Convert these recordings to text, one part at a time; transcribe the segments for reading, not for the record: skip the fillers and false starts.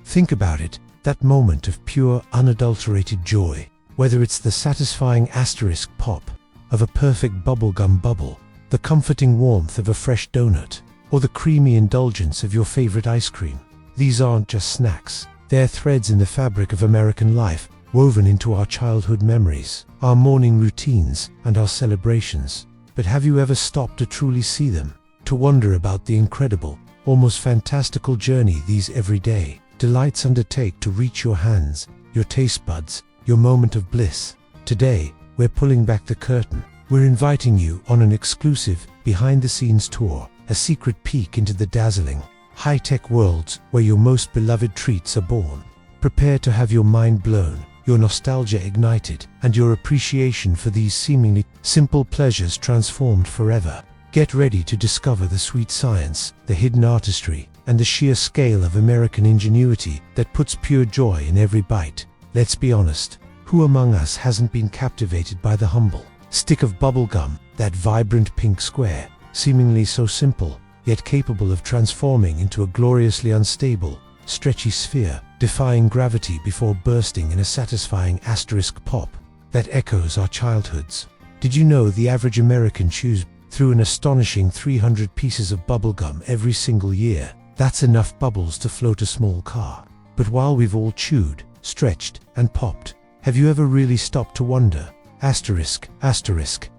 Think about it, that moment of pure, unadulterated joy. Whether it's the satisfying asterisk pop of a perfect bubblegum bubble, the comforting warmth of a fresh donut, or the creamy indulgence of your favorite ice cream. These aren't just snacks. They're threads in the fabric of American life, woven into our childhood memories, our morning routines, and our celebrations. But have you ever stopped to truly see them? To wonder about the incredible, almost fantastical journey these everyday delights undertake to reach your hands, your taste buds, your moment of bliss? Today, we're pulling back the curtain. We're inviting you on an exclusive, behind-the-scenes tour, a secret peek into the dazzling, high-tech worlds where your most beloved treats are born. Prepare to have your mind blown, your nostalgia ignited, and your appreciation for these seemingly simple pleasures transformed forever. Get ready to discover the sweet science, the hidden artistry, and the sheer scale of American ingenuity that puts pure joy in every bite. Let's be honest, who among us hasn't been captivated by the humble stick of bubblegum, that vibrant pink square, seemingly so simple, yet capable of transforming into a gloriously unstable, stretchy sphere, defying gravity before bursting in a satisfying asterisk pop that echoes our childhoods? Did you know the average American chews through an astonishing 300 pieces of bubblegum every single year? That's enough bubbles to float a small car. But while we've all chewed, stretched, and popped, have you ever really stopped to wonder, asterisk,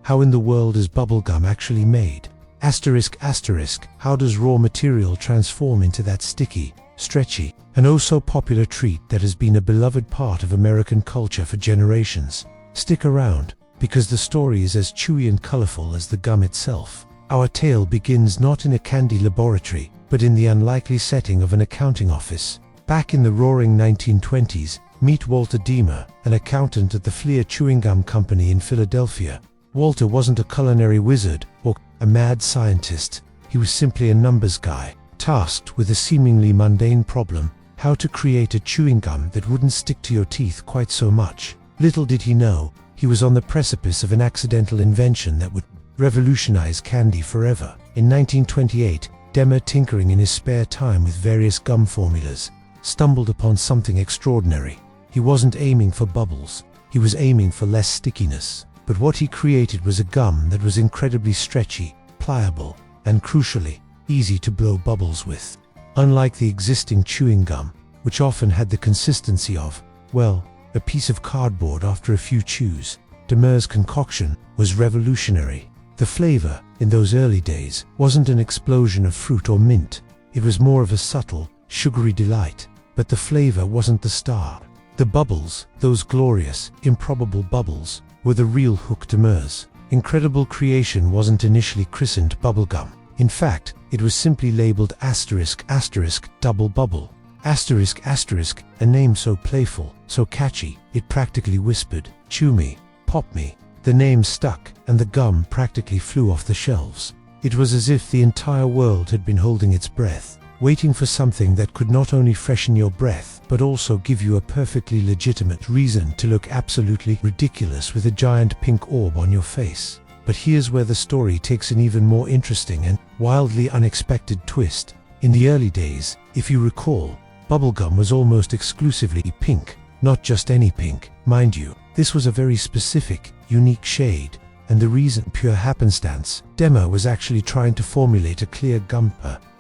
how in the world is bubblegum actually made? Asterisk, how does raw material transform into that sticky, stretchy, and oh so popular treat that has been a beloved part of American culture for generations? Stick around, because the story is as chewy and colorful as the gum itself. Our tale begins not in a candy laboratory, but in the unlikely setting of an accounting office. Back in the roaring 1920s, meet Walter Deemer, an accountant at the Fleer Chewing Gum Company in Philadelphia. Walter wasn't a culinary wizard or a mad scientist. He was simply a numbers guy, tasked with a seemingly mundane problem: how to create a chewing gum that wouldn't stick to your teeth quite so much. Little did he know, he was on the precipice of an accidental invention that would revolutionize candy forever. In 1928, Deemer, tinkering in his spare time with various gum formulas, stumbled upon something extraordinary. He wasn't aiming for bubbles, he was aiming for less stickiness. But what he created was a gum that was incredibly stretchy, pliable, and crucially, easy to blow bubbles with. Unlike the existing chewing gum, which often had the consistency of, well, a piece of cardboard after a few chews, Deemer's concoction was revolutionary. The flavor, in those early days, wasn't an explosion of fruit or mint. It was more of a subtle, sugary delight. But the flavor wasn't the star. The bubbles, those glorious, improbable bubbles, were the real hook. Deemer's incredible creation wasn't initially christened bubblegum. In fact, it was simply labeled asterisk, double bubble. Asterisk, a name so playful, so catchy, it practically whispered, "Chew me, pop me." The name stuck, and the gum practically flew off the shelves. It was as if the entire world had been holding its breath, waiting for something that could not only freshen your breath, but also give you a perfectly legitimate reason to look absolutely ridiculous with a giant pink orb on your face. But here's where the story takes an even more interesting and wildly unexpected twist. In the early days, if you recall, bubblegum was almost exclusively pink. Not just any pink, mind you. This was a very specific, unique shade, and the reason, pure happenstance. Deemer was actually trying to formulate a clear gum.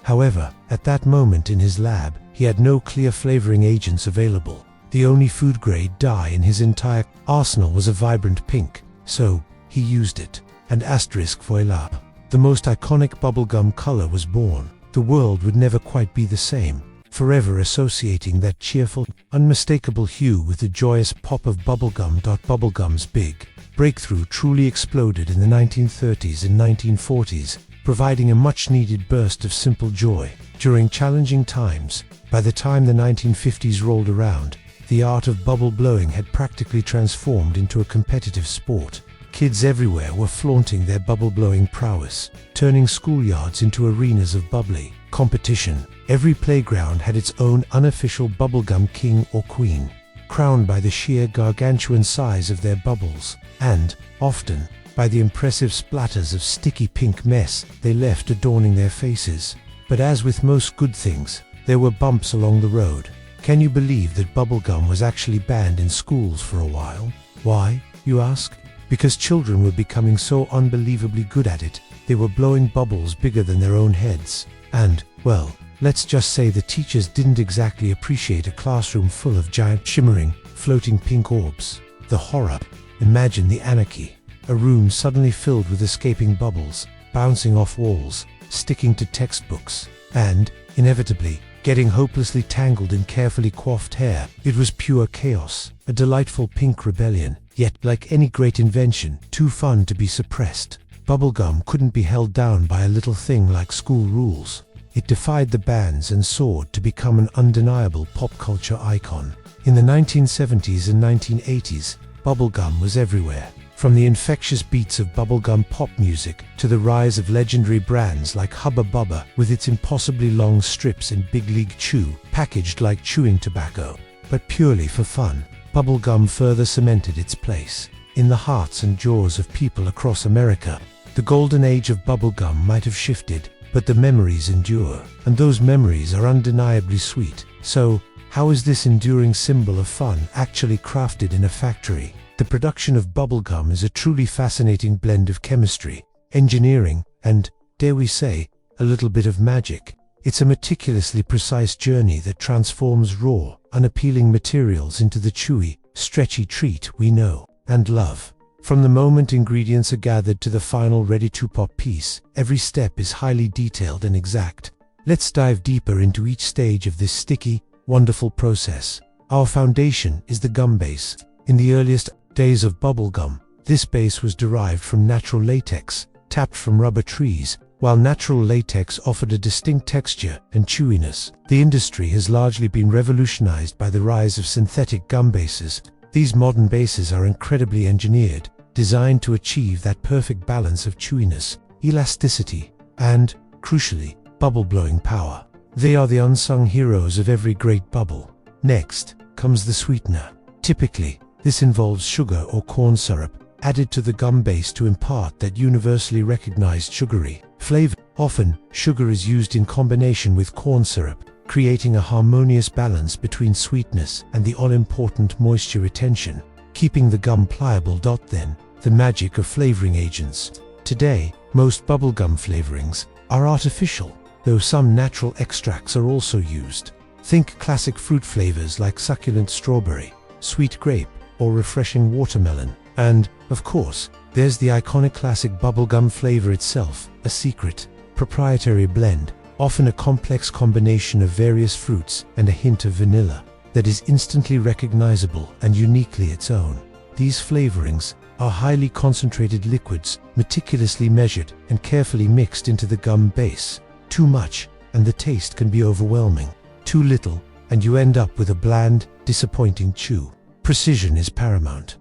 However, at that moment in his lab, he had no clear flavoring agents available. The only food-grade dye in his entire arsenal was a vibrant pink, so he used it. And asterisk voila, the most iconic bubblegum color was born. The world would never quite be the same, forever associating that cheerful, unmistakable hue with the joyous pop of bubblegum. Bubblegum's big breakthrough truly exploded in the 1930s and 1940s, providing a much-needed burst of simple joy during challenging times. By the time the 1950s rolled around, the art of bubble blowing had practically transformed into a competitive sport. Kids everywhere were flaunting their bubble-blowing prowess, turning schoolyards into arenas of bubbly competition. Every playground had its own unofficial bubblegum king or queen, crowned by the sheer gargantuan size of their bubbles, and, often, by the impressive splatters of sticky pink mess they left adorning their faces. But as with most good things, there were bumps along the road. Can you believe that bubblegum was actually banned in schools for a while? Why, you ask? Because children were becoming so unbelievably good at it, they were blowing bubbles bigger than their own heads. And, well, let's just say the teachers didn't exactly appreciate a classroom full of giant, shimmering, floating pink orbs. The horror. Imagine the anarchy. A room suddenly filled with escaping bubbles, bouncing off walls, sticking to textbooks, and, inevitably, getting hopelessly tangled in carefully coiffed hair. It was pure chaos, a delightful pink rebellion, yet, like any great invention, too fun to be suppressed. Bubblegum couldn't be held down by a little thing like school rules. It defied the bans and soared to become an undeniable pop culture icon. In the 1970s and 1980s, bubblegum was everywhere. From the infectious beats of bubblegum pop music to the rise of legendary brands like Hubba Bubba with its impossibly long strips and Big League Chew, packaged like chewing tobacco. But purely for fun, bubblegum further cemented its place in the hearts and jaws of people across America. The golden age of bubblegum might have shifted, but the memories endure, and those memories are undeniably sweet. So, how is this enduring symbol of fun actually crafted in a factory? The production of bubblegum is a truly fascinating blend of chemistry, engineering, and, dare we say, a little bit of magic. It's a meticulously precise journey that transforms raw, unappealing materials into the chewy, stretchy treat we know and love. From the moment ingredients are gathered to the final ready-to-pop piece, every step is highly detailed and exact. Let's dive deeper into each stage of this sticky, wonderful process. Our foundation is the gum base. In the earliest days of bubblegum, this base was derived from natural latex, tapped from rubber trees. While natural latex offered a distinct texture and chewiness, the industry has largely been revolutionized by the rise of synthetic gum bases. These modern bases are incredibly engineered, designed to achieve that perfect balance of chewiness, elasticity, and, crucially, bubble-blowing power. They are the unsung heroes of every great bubble. Next comes the sweetener. Typically, this involves sugar or corn syrup, added to the gum base to impart that universally recognized sugary flavor. Often, sugar is used in combination with corn syrup, creating a harmonious balance between sweetness and the all-important moisture retention, keeping the gum pliable. Then, the magic of flavoring agents. Today, most bubblegum flavorings are artificial, though some natural extracts are also used. Think classic fruit flavors like succulent strawberry, sweet grape, or refreshing watermelon. And, of course, there's the iconic classic bubblegum flavor itself, a secret, proprietary blend, often a complex combination of various fruits and a hint of vanilla, that is instantly recognizable and uniquely its own. These flavorings are highly concentrated liquids, meticulously measured and carefully mixed into the gum base. Too much, and the taste can be overwhelming. Too little, and you end up with a bland, disappointing chew. Precision is paramount.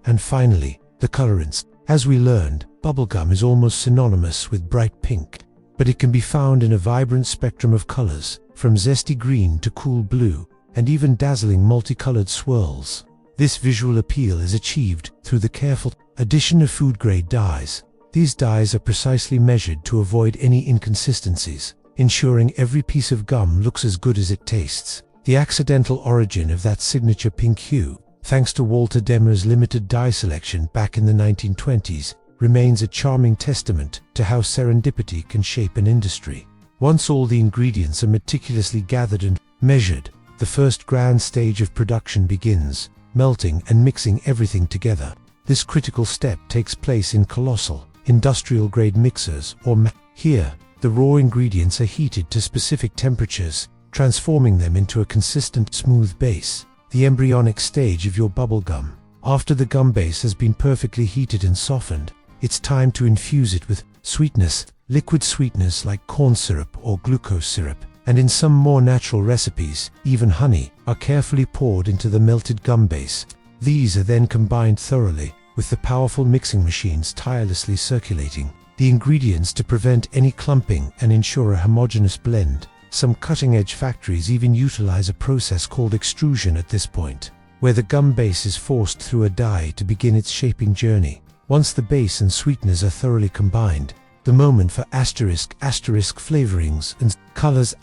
And finally, the colorants. As we learned, bubblegum is almost synonymous with bright pink, but it can be found in a vibrant spectrum of colors, from zesty green to cool blue, and even dazzling multicolored swirls. This visual appeal is achieved through the careful addition of food-grade dyes. These dyes are precisely measured to avoid any inconsistencies, ensuring every piece of gum looks as good as it tastes. The accidental origin of that signature pink hue, thanks to Walter Demer's limited dye selection back in the 1920s, remains a charming testament to how serendipity can shape an industry. Once all the ingredients are meticulously gathered and measured, the first grand stage of production begins, melting and mixing everything together. This critical step takes place in colossal, industrial-grade mixers or Here, the raw ingredients are heated to specific temperatures, transforming them into a consistent, smooth base, the embryonic stage of your bubblegum. After the gum base has been perfectly heated and softened, it's time to infuse it with sweetness. Liquid sweeteners like corn syrup or glucose syrup, and in some more natural recipes, even honey, are carefully poured into the melted gum base. These are then combined thoroughly, with the powerful mixing machines tirelessly circulating the ingredients to prevent any clumping and ensure a homogeneous blend. Some cutting-edge factories even utilize a process called extrusion at this point, where the gum base is forced through a die to begin its shaping journey. Once the base and sweeteners are thoroughly combined, the moment for asterisk flavorings and colors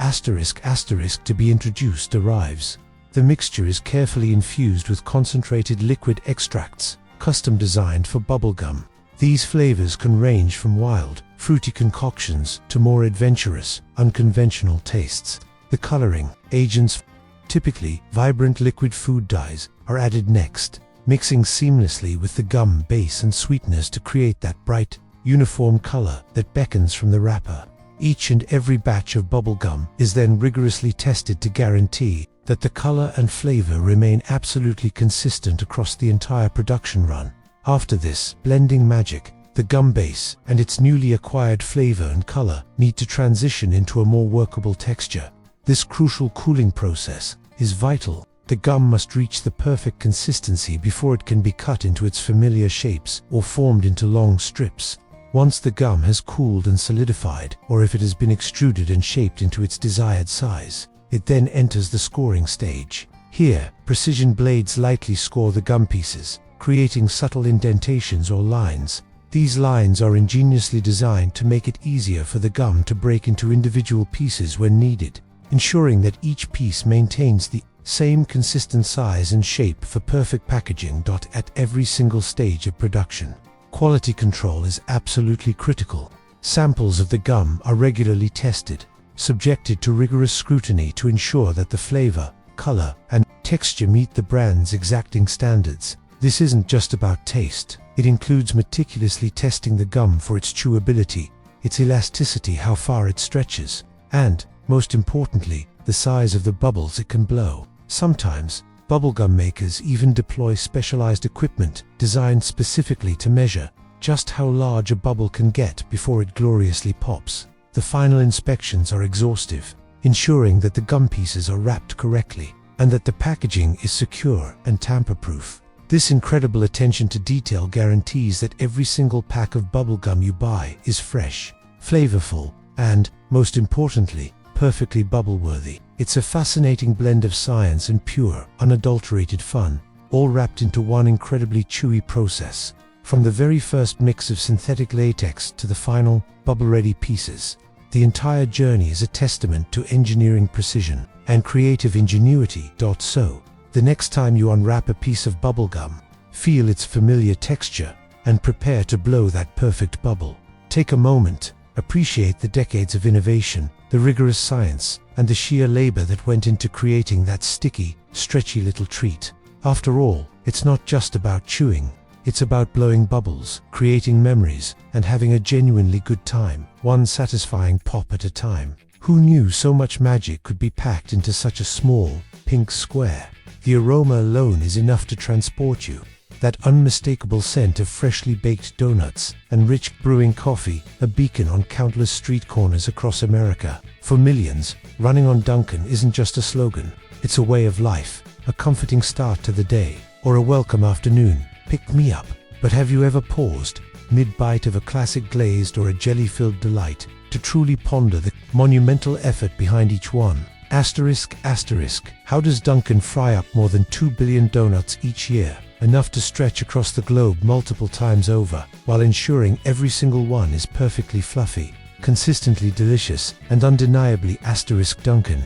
to be introduced arrives. The mixture is carefully infused with concentrated liquid extracts, custom designed for bubblegum. These flavors can range from wild, fruity concoctions to more adventurous, unconventional tastes. The coloring agents, typically vibrant liquid food dyes, are added next, mixing seamlessly with the gum base and sweetness to create that bright, uniform color that beckons from the wrapper. Each and every batch of bubblegum is then rigorously tested to guarantee that the color and flavor remain absolutely consistent across the entire production run. After this blending magic, the gum base and its newly acquired flavor and color need to transition into a more workable texture. This crucial cooling process is vital. The gum must reach the perfect consistency before it can be cut into its familiar shapes or formed into long strips. Once the gum has cooled and solidified, or if it has been extruded and shaped into its desired size, it then enters the scoring stage. Here, precision blades lightly score the gum pieces, creating subtle indentations or lines. These lines are ingeniously designed to make it easier for the gum to break into individual pieces when needed, ensuring that each piece maintains the same consistent size and shape for perfect packaging. At every single stage of production, quality control is absolutely critical. Samples of the gum are regularly tested, subjected to rigorous scrutiny to ensure that the flavor, color, and texture meet the brand's exacting standards. This isn't just about taste. It includes meticulously testing the gum for its chewability, its elasticity, how far it stretches, and, most importantly, the size of the bubbles it can blow. Sometimes, bubblegum makers even deploy specialized equipment designed specifically to measure just how large a bubble can get before it gloriously pops. The final inspections are exhaustive, ensuring that the gum pieces are wrapped correctly and that the packaging is secure and tamper-proof. This incredible attention to detail guarantees that every single pack of bubblegum you buy is fresh, flavorful, and, most importantly, perfectly bubble-worthy. It's a fascinating blend of science and pure, unadulterated fun, all wrapped into one incredibly chewy process. From the very first mix of synthetic latex to the final, bubble-ready pieces, the entire journey is a testament to engineering precision and creative ingenuity. So, the next time you unwrap a piece of bubblegum, feel its familiar texture and prepare to blow that perfect bubble. Take a moment, appreciate the decades of innovation, the rigorous science, and the sheer labor that went into creating that sticky, stretchy little treat. After all, it's not just about chewing. It's about blowing bubbles, creating memories, and having a genuinely good time, one satisfying pop at a time. Who knew so much magic could be packed into such a small, pink square? The aroma alone is enough to transport you. That unmistakable scent of freshly baked donuts and rich brewing coffee, a beacon on countless street corners across America. For millions, running on Dunkin' isn't just a slogan. It's a way of life, a comforting start to the day, or a welcome afternoon. Pick me up. But have you ever paused, mid-bite of a classic glazed or a jelly-filled delight, to truly ponder the monumental effort behind each one? Asterisk, asterisk. How does Dunkin' fry up more than 2 billion donuts each year? Enough to stretch across the globe multiple times over, while ensuring every single one is perfectly fluffy, consistently delicious, and undeniably asterisk Dunkin'.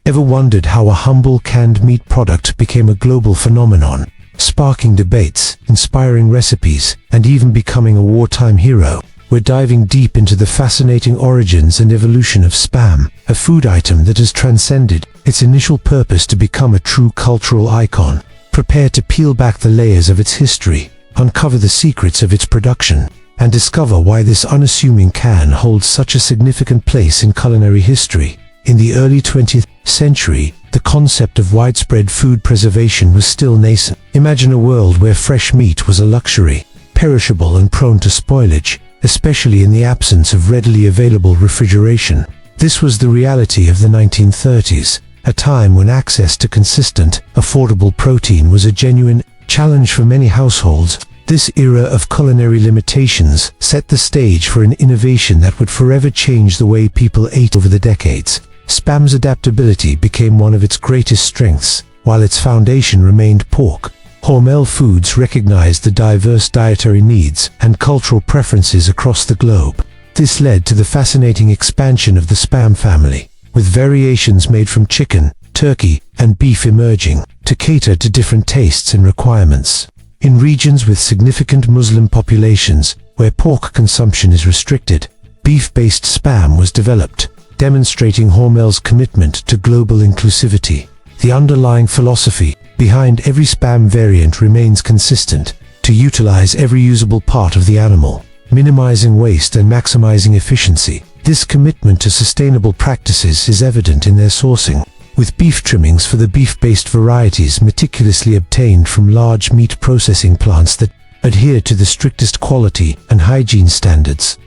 Ever wondered how a humble canned meat product became a global phenomenon, sparking debates, inspiring recipes, and even becoming a wartime hero? We're diving deep into the fascinating origins and evolution of Spam, a food item that has transcended its initial purpose to become a true cultural icon. Prepare to peel back the layers of its history, uncover the secrets of its production, and discover why this unassuming can holds such a significant place in culinary history. In the early 20th century, the concept of widespread food preservation was still nascent. Imagine a world where fresh meat was a luxury, perishable and prone to spoilage, especially in the absence of readily available refrigeration. This was the reality of the 1930s, a time when access to consistent, affordable protein was a genuine challenge for many households. This era of culinary limitations set the stage for an innovation that would forever change the way people ate over the decades. Spam's adaptability became one of its greatest strengths, while its foundation remained pork. Hormel Foods recognized the diverse dietary needs and cultural preferences across the globe. This led to the fascinating expansion of the Spam family, with variations made from chicken, turkey, and beef emerging to cater to different tastes and requirements. In regions with significant Muslim populations, where pork consumption is restricted, beef-based Spam was developed, demonstrating Hormel's commitment to global inclusivity. The underlying philosophy behind every Spam variant remains consistent: to utilize every usable part of the animal, minimizing waste and maximizing efficiency. This commitment to sustainable practices is evident in their sourcing, with beef trimmings for the beef-based varieties meticulously obtained from large meat processing plants that adhere to the strictest quality and hygiene standards.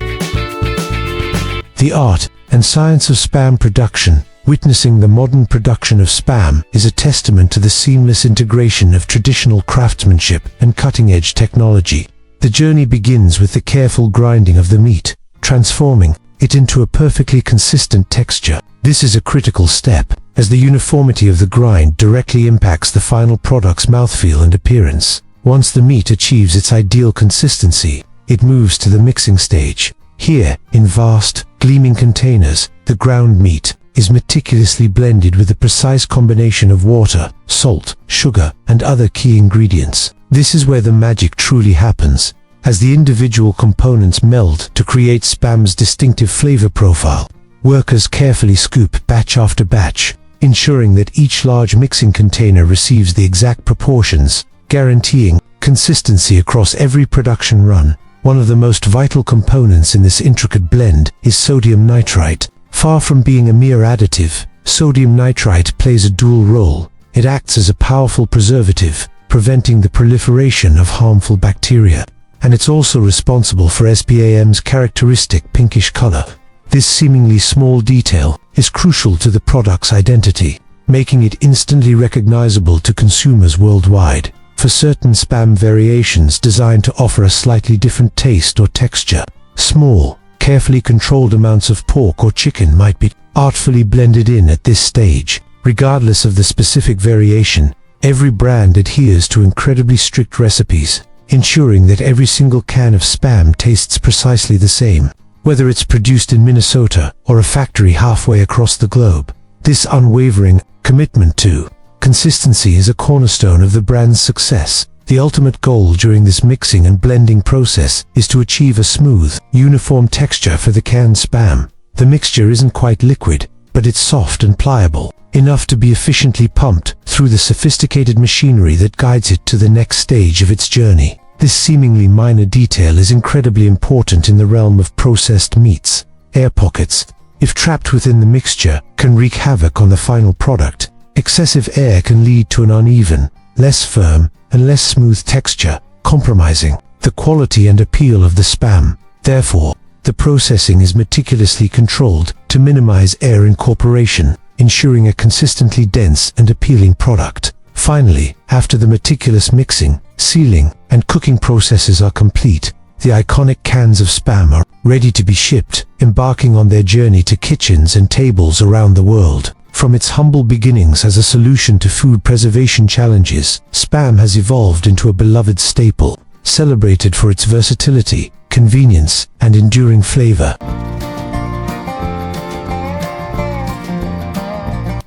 The art and science of Spam production. Witnessing the modern production of Spam is a testament to the seamless integration of traditional craftsmanship and cutting-edge technology. The journey begins with the careful grinding of the meat, transforming it into a perfectly consistent texture. This is a critical step, as the uniformity of the grind directly impacts the final product's mouthfeel and appearance. Once the meat achieves its ideal consistency, it moves to the mixing stage. Here, in vast, gleaming containers, the ground meat is meticulously blended with a precise combination of water, salt, sugar, and other key ingredients. This is where the magic truly happens, as the individual components meld to create Spam's distinctive flavor profile. Workers carefully scoop batch after batch, ensuring that each large mixing container receives the exact proportions, guaranteeing consistency across every production run. One of the most vital components in this intricate blend is sodium nitrite. Far from being a mere additive, sodium nitrite plays a dual role. It acts as a powerful preservative, preventing the proliferation of harmful bacteria, and it's also responsible for SPAM's characteristic pinkish color. This seemingly small detail is crucial to the product's identity, making it instantly recognizable to consumers worldwide. For certain Spam variations designed to offer a slightly different taste or texture, small, carefully controlled amounts of pork or chicken might be artfully blended in at this stage. Regardless of the specific variation, every brand adheres to incredibly strict recipes, ensuring that every single can of Spam tastes precisely the same, whether it's produced in Minnesota or a factory halfway across the globe. This unwavering commitment to consistency is a cornerstone of the brand's success. The ultimate goal during this mixing and blending process is to achieve a smooth, uniform texture for the canned Spam. The mixture isn't quite liquid, but it's soft and pliable, enough to be efficiently pumped through the sophisticated machinery that guides it to the next stage of its journey. This seemingly minor detail is incredibly important in the realm of processed meats. Air pockets, if trapped within the mixture, can wreak havoc on the final product. Excessive air can lead to an uneven, less firm, and less smooth texture, compromising the quality and appeal of the Spam. Therefore, the processing is meticulously controlled to minimize air incorporation, ensuring a consistently dense and appealing product. Finally, after the meticulous mixing, sealing, and cooking processes are complete, the iconic cans of Spam are ready to be shipped, embarking on their journey to kitchens and tables around the world. From its humble beginnings as a solution to food preservation challenges, Spam has evolved into a beloved staple, celebrated for its versatility, convenience, and enduring flavor.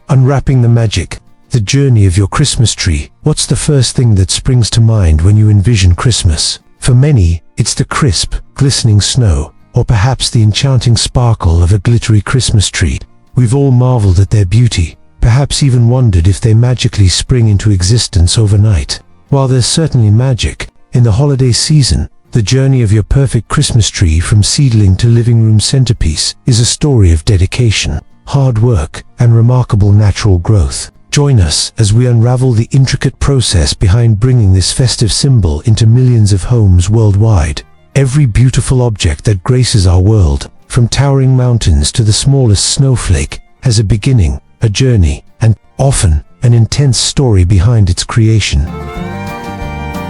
Unwrapping the magic. The journey of your Christmas tree. What's the first thing that springs to mind when you envision Christmas? For many, it's the crisp, glistening snow, or perhaps the enchanting sparkle of a glittery Christmas tree. We've all marveled at their beauty, perhaps even wondered if they magically spring into existence overnight. While there's certainly magic in the holiday season, the journey of your perfect Christmas tree from seedling to living room centerpiece is a story of dedication, hard work, and remarkable natural growth. Join us as we unravel the intricate process behind bringing this festive symbol into millions of homes worldwide. Every beautiful object that graces our world, from towering mountains to the smallest snowflake, has a beginning, a journey, and, often, an intense story behind its creation.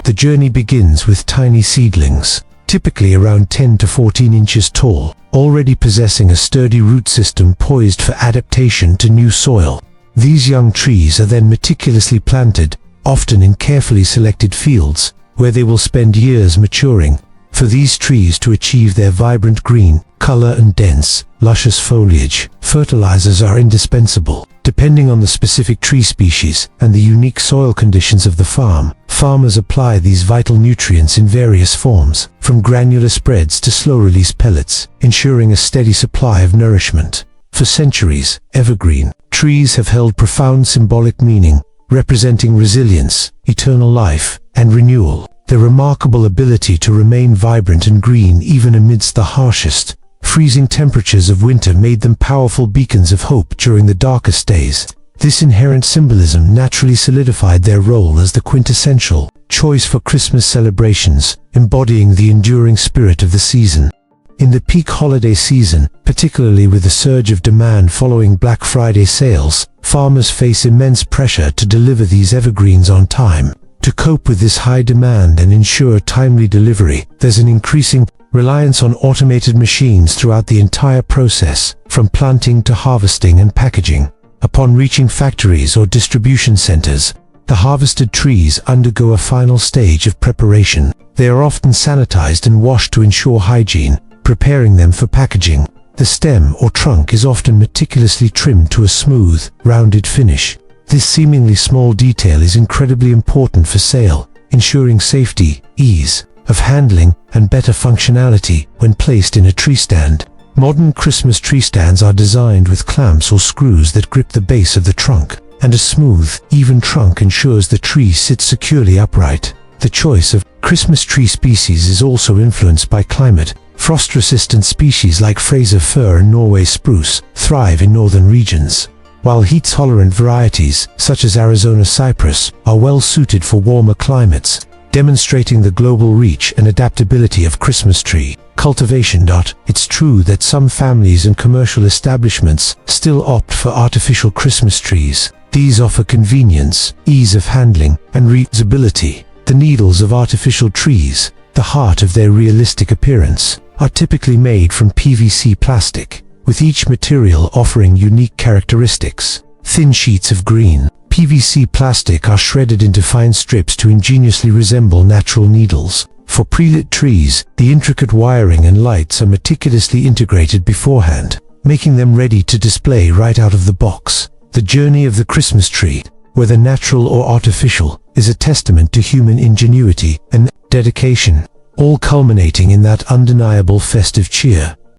The journey begins with tiny seedlings, typically around 10 to 14 inches tall, already possessing a sturdy root system poised for adaptation to new soil. These young trees are then meticulously planted, often in carefully selected fields, where they will spend years maturing, For these trees to achieve their vibrant green color and dense, luscious foliage, fertilizers are indispensable. Depending on the specific tree species and the unique soil conditions of the farm, farmers apply these vital nutrients in various forms, from granular spreads to slow-release pellets, ensuring a steady supply of nourishment. For centuries, evergreen trees have held profound symbolic meaning, representing resilience, eternal life, and renewal. Their remarkable ability to remain vibrant and green even amidst the harshest, freezing temperatures of winter made them powerful beacons of hope during the darkest days. This inherent symbolism naturally solidified their role as the quintessential choice for Christmas celebrations, embodying the enduring spirit of the season. In the peak holiday season, particularly with the surge of demand following Black Friday sales, farmers face immense pressure to deliver these evergreens on time. To cope with this high demand and ensure timely delivery, there's an increasing reliance on automated machines throughout the entire process, from planting to harvesting and packaging. Upon reaching factories or distribution centers, the harvested trees undergo a final stage of preparation. They are often sanitized and washed to ensure hygiene, preparing them for packaging. The stem or trunk is often meticulously trimmed to a smooth, rounded finish. This seemingly small detail is incredibly important for sale, ensuring safety, ease of handling, and better functionality when placed in a tree stand. Modern Christmas tree stands are designed with clamps or screws that grip the base of the trunk, and a smooth, even trunk ensures the tree sits securely upright. The choice of Christmas tree species is also influenced by climate. Frost-resistant species like Fraser fir and Norway spruce thrive in northern regions, while heat-tolerant varieties, such as Arizona cypress, are well suited for warmer climates, demonstrating the global reach and adaptability of Christmas tree cultivation. It's true that some families and commercial establishments still opt for artificial Christmas trees. These offer convenience, ease of handling, and reusability. The needles of artificial trees, the heart of their realistic appearance, are typically made from PVC plastic, with each material offering unique characteristics. Thin sheets of green PVC plastic are shredded into fine strips to ingeniously resemble natural needles. For pre-lit trees, the intricate wiring and lights are meticulously integrated beforehand, making them ready to display right out of the box. The journey of the Christmas tree, whether natural or artificial, is a testament to human ingenuity and dedication, all culminating in that undeniable festive cheer.